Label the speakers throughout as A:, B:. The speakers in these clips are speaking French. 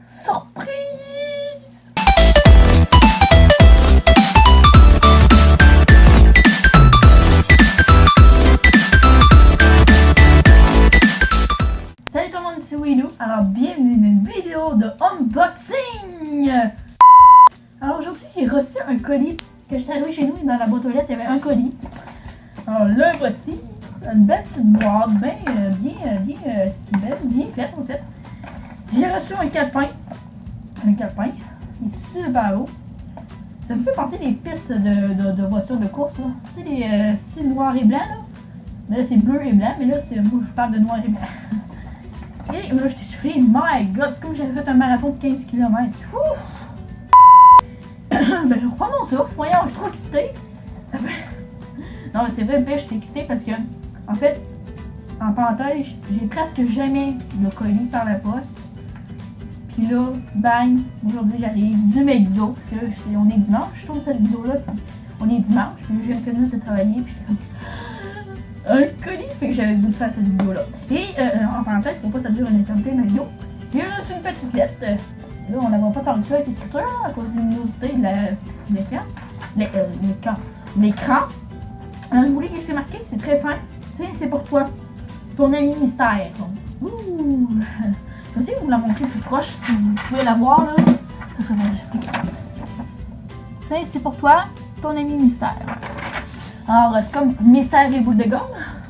A: Surprise! Salut tout le monde, c'est Willou. Alors bienvenue dans une vidéo de unboxing! Alors aujourd'hui j'ai reçu un colis que j'étais arrivé chez nous et dans la boîte aux lettres il y avait un colis. Alors là voici une belle petite boîte, bien faite en fait. J'ai reçu un calepin. Il est super beau. Ça me fait penser des pistes de voitures de course là. Tu sais les noirs et blancs là. Mais là c'est bleu et blanc, mais là c'est moi je parle de noir et blanc. Et là j'étais soufflé, my god, c'est comme si j'avais fait un marathon de 15 km. Ben je reprends mon souffle, voyons, je suis trop excitée. Ça fait... Non mais c'est vrai, je suis excitée parce que, en fait, en parenthèse, j'ai presque jamais de colis par la poste. Puis là, bang, aujourd'hui j'arrive du McDo, parce que on est dimanche, je tourne cette vidéo-là, on est dimanche, puis je viens de finir de travailler, puis j'étais comme... Un colis, fait que j'avais le goût de faire cette vidéo-là. Et en parenthèse, faut pas que ça dure une éternité ma vidéo. J'ai reçu une petite lettre. Là, on la voit pas tant que ça avec l'écriture, à cause de l'luminosité de l'écran. Alors, je voulais que c'est marqué, c'est très simple. Tiens, c'est pour toi. Ton ami mystère. Ouh! Je vais essayer de vous la montrer plus proche, si vous pouvez la voir, là. Ça serait bien. Tiens, c'est pour toi, ton ami mystère. Alors, c'est comme mystère et boule de gomme.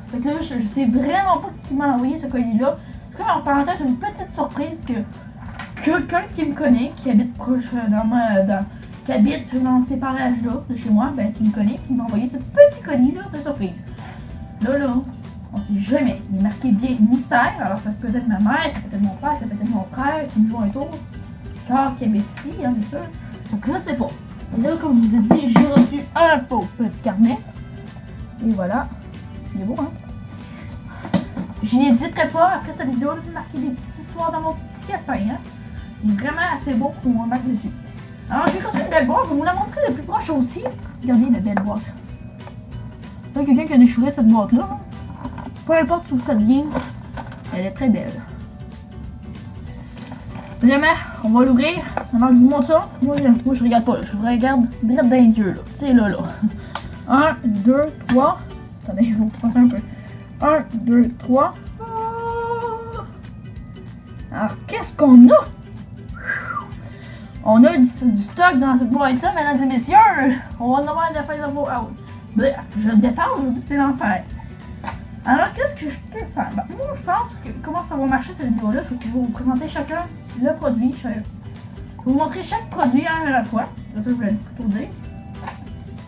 A: Fait que là, je sais vraiment pas qui m'a envoyé ce colis-là. C'est comme en parenthèse une petite surprise que quelqu'un qui me connaît, qui habite proche qui habite dans ces parages-là de chez moi, ben qui me connaît, qui m'a envoyé ce petit colis-là de surprise. Là, on sait jamais. Il est marqué bien mystère. Alors, ça peut être ma mère, ça peut être mon père, ça peut être mon frère qui me joue un tour. Car qui habite ici, hein, bien sûr. Donc, je sais pas. Et là, comme je vous ai dit, j'ai reçu un pauvre petit carnet. Et voilà. Il est beau, hein? Je n'hésiterai pas, après cette vidéo, de marquer des petites histoires dans mon petit calepin, hein? Il est vraiment assez beau pour me mettre dessus. Alors, j'ai reçu une belle boîte. Je vais vous la montrer le plus proche aussi. Regardez la belle boîte. Il y a quelqu'un qui a déchiré cette boîte-là. Hein? Peu importe où ça vient, elle est très belle. Vraiment, on va l'ouvrir. Alors, je vous montre ça. Moi, je regarde pas, là. Je vous regarde direct dans les yeux, là. Tu sais, là. 1, 2, 3. Attendez, je vais vous passer un peu. 1, 2, 3. Alors, qu'est-ce qu'on a? On a du stock dans cette boîte-là, mesdames et messieurs. On va en avoir de faire de vos out. Je déparle, c'est l'enfer. Alors, qu'est-ce que je peux faire? Ben, moi, je pense que comment ça va marcher cette vidéo-là, je vais vous présenter chacun le produit. Je vais vous montrer chaque produit à la fois. C'est ça que je voulais plutôt dire.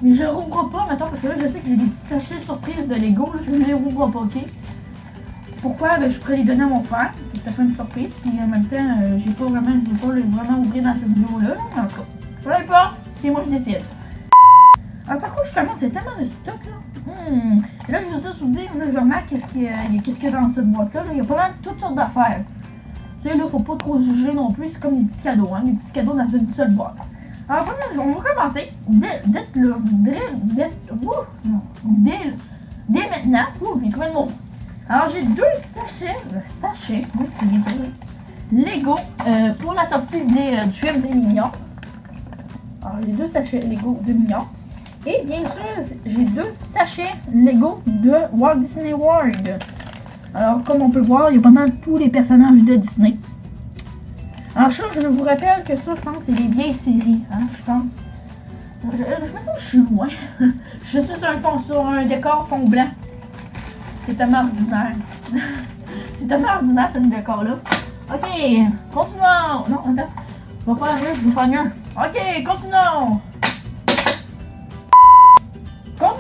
A: Mais je rouvre pas, mettons, parce que là, je sais que j'ai des petits sachets surprises de Lego. Là, je ne les rouvre pas, ok? Pourquoi? Ben, je pourrais les donner à mon frère. Ça fait une surprise. Puis en même temps, je ne veux pas vraiment ouvrir dans cette vidéo-là. En tout cas, peu importe, c'est moi qui décide. Alors, par contre, je commence, il y a tellement de stock, là. Là, je veux juste vous dire, là, je remarque qu'est-ce qu'il y a dans cette boîte-là. Là. Il y a pas mal toutes sortes d'affaires. Tu sais, là, faut pas trop juger non plus. C'est comme des petits cadeaux, hein. Des petits cadeaux dans une seule boîte. Alors, on va commencer. Dès maintenant. J'ai trouvé le mot. Alors, j'ai deux sachets, Lego pour la sortie du film des Mignons. Alors, j'ai deux sachets Lego de Mignons. Et bien sûr, j'ai deux sachets Lego de Walt Disney World. Alors, comme on peut voir, il y a pas mal tous les personnages de Disney. Alors, ça, je vous rappelle que ça, je pense, c'est les vieilles séries, hein, je pense. Je me sens que je suis loin. Je suis sur un décor fond blanc. C'est tellement ordinaire. C'est tellement ordinaire, ce décor-là. Ok, continuons. Non, attends. Je vais faire mieux. Ok, continuons. Ok,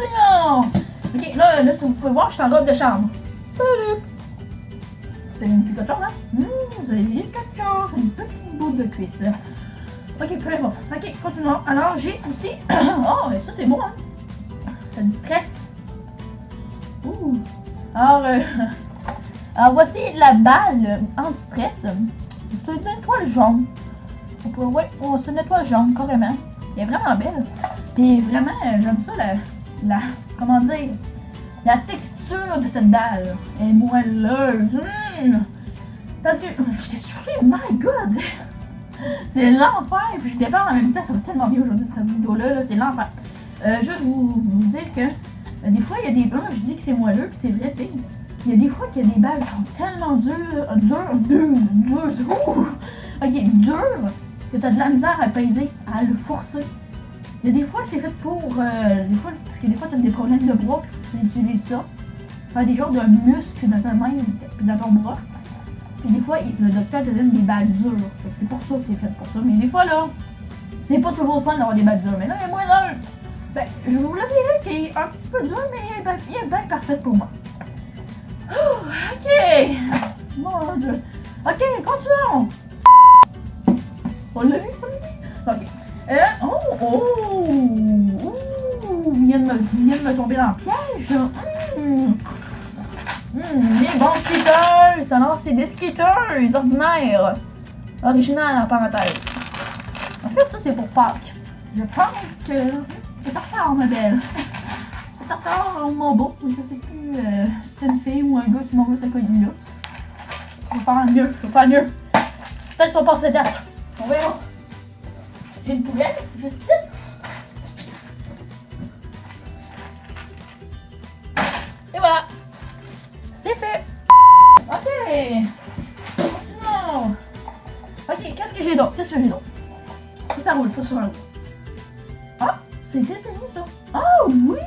A: là, si vous pouvez voir, je suis en robe de chambre. Vous avez vu quelque chose, hein? Vous avez vu quelque chose. Une petite boule de cuisse. Ok, peu importe. Ok, continuons. Alors, j'ai aussi... Oh, ça, c'est bon, hein? Ça dit stress. Ouh. Alors, voici la balle anti-stress. C'est une étoile jaune. Ouais, c'est une étoile jaune, carrément. Elle est vraiment belle. Et vraiment, j'aime ça, comment dire, la texture de cette balle. Elle est moelleuse. Parce que j'étais soufflée, my god! C'est l'enfer. Puis je dépends en même temps. Ça va tellement bien aujourd'hui cette vidéo-là. Là, c'est l'enfer. Juste vous dire que des fois, il y a des balles. Je dis que c'est moelleux. Puis c'est vrai, pis il y a des fois qu'il y a des balles qui sont tellement dures. Ok, dures. Que t'as de la misère à peser, à le forcer. Il y a des fois, c'est fait pour. Des fois, parce que des fois, t'as des problèmes de bras. Puis tu utilises ça. Faire des genres de muscles dans ta main. Puis dans ton bras. Puis des fois, le docteur te donne des balles dures. C'est pour ça que c'est fait pour ça. Mais des fois, là, c'est pas toujours fun d'avoir des balles dures. Mais là, il y a moins d'un. Ben, je vous le dirais qu'il est un petit peu dur, mais il est bien parfait pour moi. Oh, ok. Mon Dieu. Ok, continuons. On l'a vu, ok. Il vient de me tomber dans le piège. Des bons skaters! Alors, c'est des skaters ordinaires. Original en parenthèse. En fait, ça, c'est pour Pâques. Je pense que c'est tartare, ma belle. C'est tartare mon beau. Je sais plus si c'était une fille ou un gars qui m'envoie sa connue là. Je vais faire mieux. Peut-être qu'ils sont passés date. On verra. J'ai une poubelle, juste ici. Et voilà. C'est fait! Ok! Continuons! Ok, qu'est-ce que j'ai d'autre? Ça roule, ça roule. Ah! C'était fini ça! Ah oui!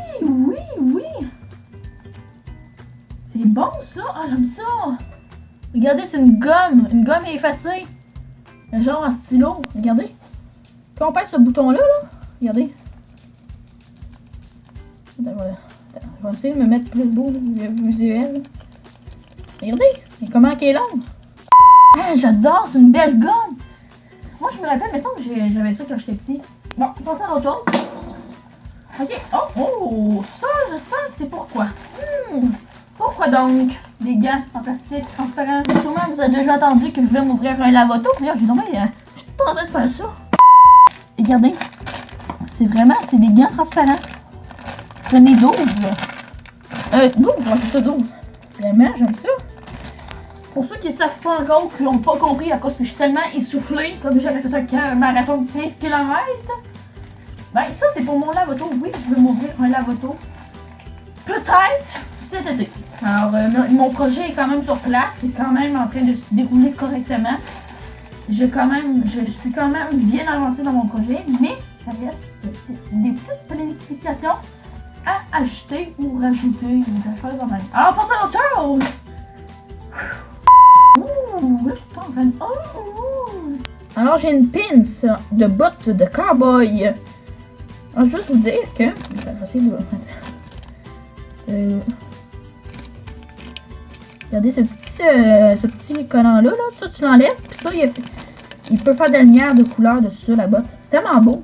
A: C'est bon ça! Ah, j'aime ça! Regardez, c'est une gomme effacée. Genre en stylo. Regardez. Quand on pèse ce bouton-là, regardez. Voilà. Je vais essayer de me mettre plus beau, visuel. Regardez, comment elle est longue. Ah, j'adore, c'est une belle gomme. Moi, je me rappelle, mais ça, j'avais ça quand j'étais petit. Bon, on va faire autre chose. Ok, oh, ça, je sens, c'est pourquoi. Pourquoi donc des gants en plastique transparent? Sûrement, vous avez déjà entendu que je voulais m'ouvrir un lavoto. Regarde, j'ai nommé, je suis pas en train de faire ça. Regardez, c'est des gants transparents. J'en ai 12. 12, c'est ça, 12. Vraiment, j'aime ça. Pour ceux qui ne savent pas encore, qui n'ont pas compris à cause que je suis tellement essoufflée, comme j'avais fait un marathon de 15 km, ben ça c'est pour mon lavoto. Oui, je vais m'ouvrir un lavoto. Peut-être cet été. Alors, mon projet est quand même sur place, c'est quand même en train de se dérouler correctement. Je suis quand même bien avancée dans mon projet, mais ça reste des petites planifications à acheter ou rajouter des affaires dans ma vie. Alors, passons à autre chose! Ouh, là, je suis en train de... Alors, j'ai une pince de bottes de cowboy. Alors, je veux juste vous dire que... Je vais essayer de... Regardez ce petit collant-là, ça, tu l'enlèves, puis ça, il peut faire de la lumière de couleur dessus, la botte. C'est tellement beau.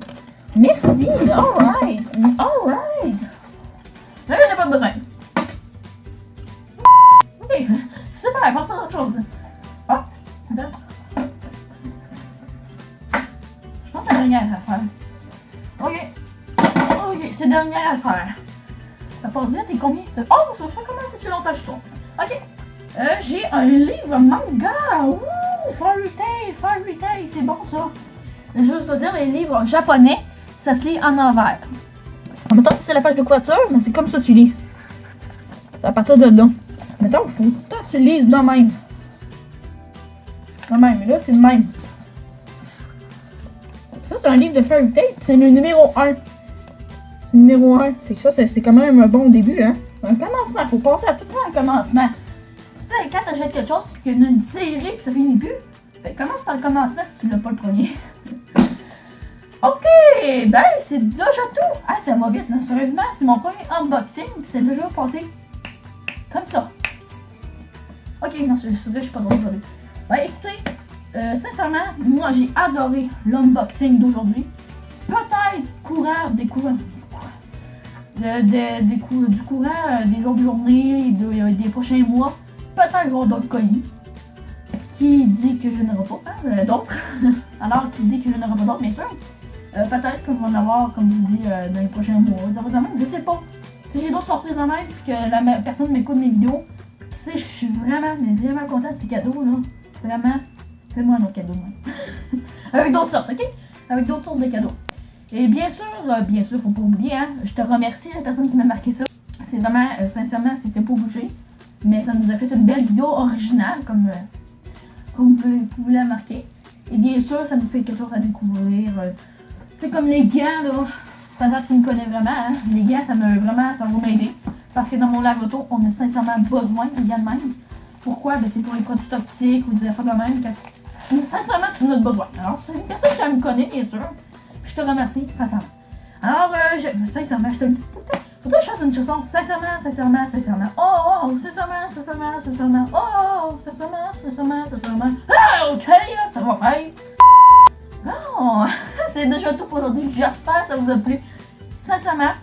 A: Merci! Alright! Là, j'en ai pas besoin. Ok, super, passons à autre chose. Ah, attends. Je pense que c'est la dernière affaire. Ok, c'est la dernière affaire. Ça passe vite et combien? Oh, ça fait comment c'est longtemps que je trouve. Ok, j'ai un livre manga. Ouh, Fairy Tail, c'est bon ça. Je veux dire, les livres japonais, ça se lit en envers. En même temps, c'est la page de couverture, mais c'est comme ça que tu lis. C'est à partir de là. Mettons, il faut que tu lises de même. De même, mais là, c'est de même. Ça, c'est un livre de Fairy Tail, c'est le numéro 1. Numéro 1. Fait que ça, c'est quand même un bon début, hein. Un commencement, il faut passer à tout le temps un commencement. Tu sais, quand t'achètes quelque chose, puis qu'il y a une série, puis ça finit plus, fait que commence par le commencement si tu l'as pas le premier. Ok, ben c'est déjà tout. Ah, ça va vite, là. Sérieusement, c'est mon premier unboxing, puis c'est déjà passé comme ça. Ok, non, je suis pas drôle aujourd'hui. Ben écoutez, sincèrement, moi j'ai adoré l'unboxing d'aujourd'hui. Peut-être du courant des autres journées, des prochains mois, peut-être avoir d'autres colis. Qui dit que je n'aurai pas d'autres. Alors, qui dit que je n'aurai pas d'autres, bien sûr. Peut-être qu'on va en avoir, comme je dis, dans les prochains mois. Je sais pas. Si j'ai d'autres surprises de même, puis que la personne m'écoute mes vidéos, tu sais, je suis vraiment contente de ces cadeaux, là. Vraiment Fais-moi un autre cadeau, moi. Avec d'autres sortes, ok? Avec d'autres sortes de cadeaux. Et bien sûr, faut pas oublier, hein, je te remercie la personne qui m'a marqué ça. C'est vraiment, sincèrement, c'était pas obligé. Mais ça nous a fait une belle vidéo originale, comme vous pouvez la marquer. Et bien sûr, ça nous fait quelque chose à découvrir. C'est comme les gants, là. Ça, tu me connais vraiment, hein. Les gants, ça va m'aider. Parce que dans mon lave-auto, on a sincèrement besoin de gants de même. Pourquoi? Ben, c'est pour les produits toxiques ou des affaires de même. Sincèrement, tu en as besoin. Alors, c'est une personne qui me connaît, bien sûr. Je te remercie, sincèrement. Alors, sincèrement, je te le dis tout le temps. Faudrait que je fasse une chanson. Sincèrement. Oh, sincèrement. Oh, sincèrement. Ah, ok, ça va faire. Bon, c'est déjà tout pour aujourd'hui. J'espère que ça vous a plu. Sincèrement.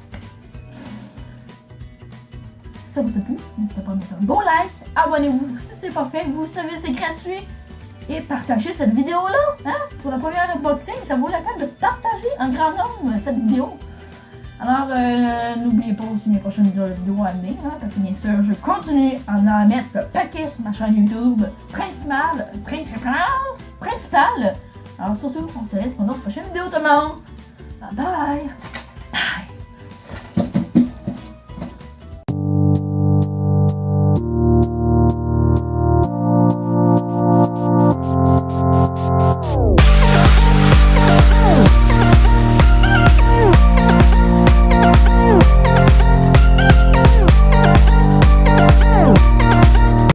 A: Si ça vous a plu, n'hésitez pas à mettre un beau like. Abonnez-vous si c'est pas fait. Vous le savez, c'est gratuit. Et partagez cette vidéo-là, hein, pour la première unboxing, ça vaut la peine de partager en grand nombre cette vidéo. Alors, n'oubliez pas aussi mes prochaines vidéos à venir, hein, parce que bien sûr, je continue à en mettre le paquet sur ma chaîne YouTube principale. Alors surtout, on se laisse pour notre prochaine vidéo tout le monde. Bye bye!